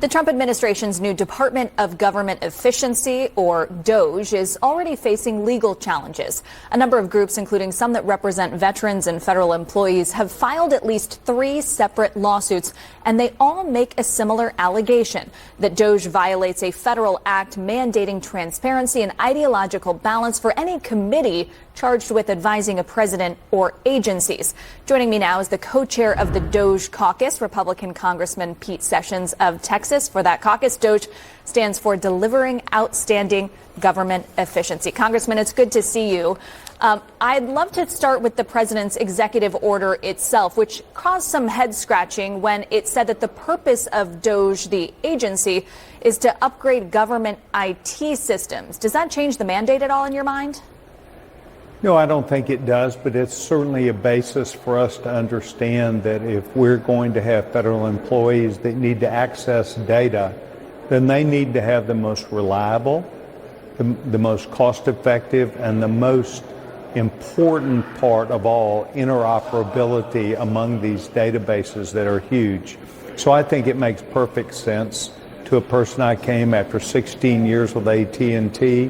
The Trump administration's new Department of Government Efficiency, or DOGE, is already facing legal challenges. A number of groups, including some that represent veterans and federal employees, have filed at least 3 separate lawsuits, and they all make a similar allegation that DOGE violates a federal act mandating transparency and ideological balance for any committee charged with advising a president or agencies. Joining me now is the co-chair of the DOGE caucus, Republican Congressman Pete Sessions of Texas. For that caucus, DOGE stands for Delivering Outstanding Government Efficiency. Congressman, it's good to see you. I'd love to start with the president's executive order itself, which caused some head scratching when it said that the purpose of DOGE, the agency, is to upgrade government IT systems. Does that change the mandate at all in your mind? No, I don't think it does, but it's certainly a basis for us to understand that if we're going to have federal employees that need to access data, then they need to have the most reliable, the most cost-effective, and the most important part of all, interoperability among these databases that are huge. So I think it makes perfect sense. To a person, I came after 16 years with AT&T.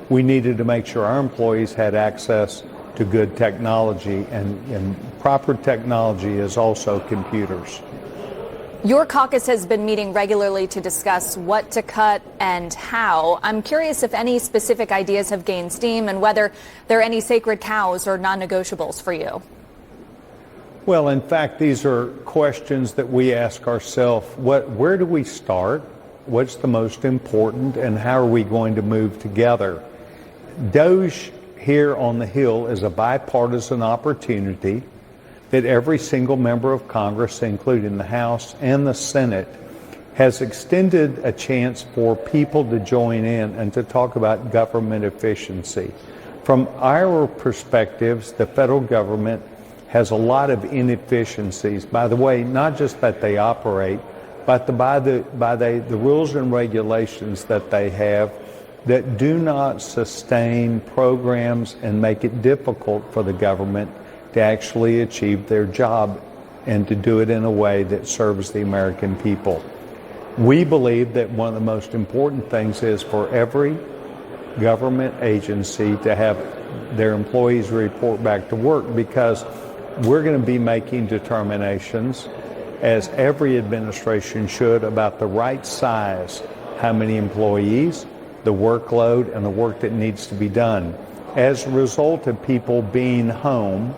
We needed to make sure our employees had access to good technology, and proper technology is also computers. Your caucus has been meeting regularly to discuss what to cut and how. I'm curious if any specific ideas have gained steam and whether there are any sacred cows or non-negotiables for you. Well, in fact, these are questions that we ask ourselves. Where do we start? What's the most important, and how are we going to move together? DOGE here on the Hill is a bipartisan opportunity that every single member of Congress, including the House and the Senate, has extended a chance for people to join in and to talk about government efficiency. From our perspectives, the federal government has a lot of inefficiencies. By the way, not just that they operate, but by the rules and regulations that they have that do not sustain programs and make it difficult for the government to actually achieve their job and to do it in a way that serves the American people. We believe that one of the most important things is for every government agency to have their employees report back to work, because we're going to be making determinations, as every administration should, about the right size, how many employees, the workload, and the work that needs to be done. As a result of people being home,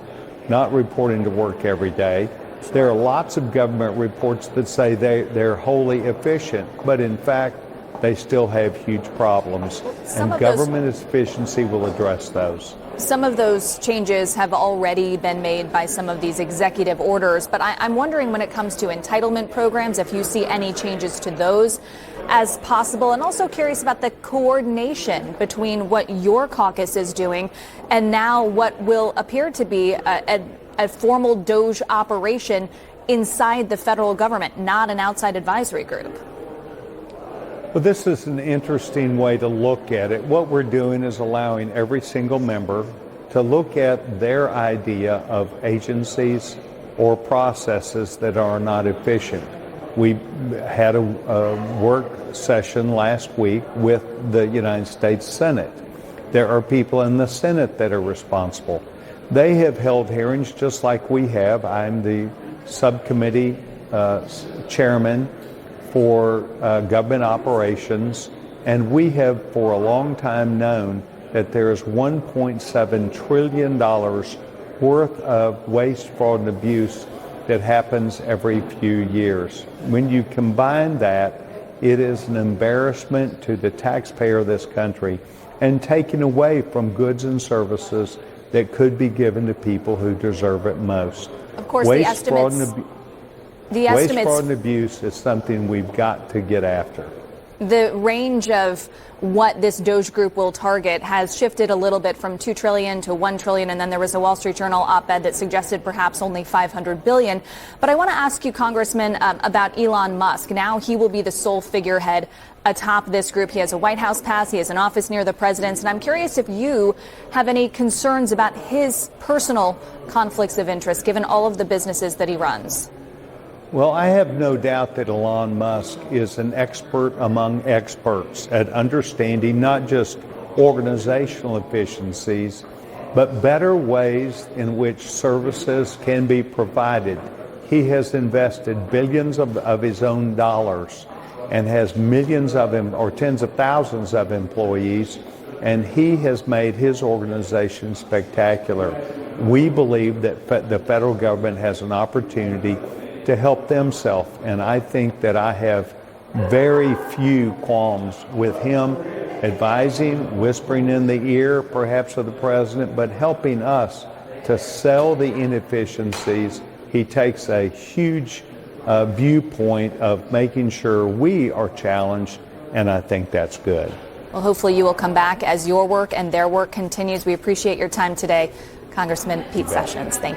not reporting to work every day, there are lots of government reports that say they're wholly efficient, but in fact, they still have huge problems. And government efficiency will address those. Some of those changes have already been made by some of these executive orders, but I'm wondering, when it comes to entitlement programs, if you see any changes to those as possible, and also curious about the coordination between what your caucus is doing and now what will appear to be a formal DOGE operation inside the federal government, not an outside advisory group. Well, this is an interesting way to look at it. What we're doing is allowing every single member to look at their idea of agencies or processes that are not efficient. We had a work session last week with the United States Senate. There are people in the Senate that are responsible. They have held hearings just like we have. I'm the subcommittee chairman for government operations, and we have for a long time known that there is $1.7 trillion worth of waste, fraud, and abuse that happens every few years. When you combine that, it is an embarrassment to the taxpayer of this country and taken away from goods and services that could be given to people who deserve it most. Of course, waste, fraud, and abuse is something we've got to get after. The range of what this DOGE group will target has shifted a little bit from $2 trillion to $1 trillion, and then there was a Wall Street Journal op-ed that suggested perhaps only $500 billion. But I want to ask you, Congressman, about Elon Musk. Now he will be the sole figurehead atop this group. He has a White House pass. He has an office near the president's. And I'm curious if you have any concerns about his personal conflicts of interest, given all of the businesses that he runs. Well, I have no doubt that Elon Musk is an expert among experts at understanding not just organizational efficiencies, but better ways in which services can be provided. He has invested billions of his own dollars and has millions of him or tens of thousands of employees, and he has made his organization spectacular. We believe that the federal government has an opportunity to help themselves, and I think that I have very few qualms with him advising, whispering in the ear perhaps of the president, but helping us to sell the inefficiencies. He takes a huge viewpoint of making sure we are challenged, and I think that's good. Well, hopefully you will come back as your work and their work continues. We appreciate your time today, Congressman Pete Sessions. Thank you.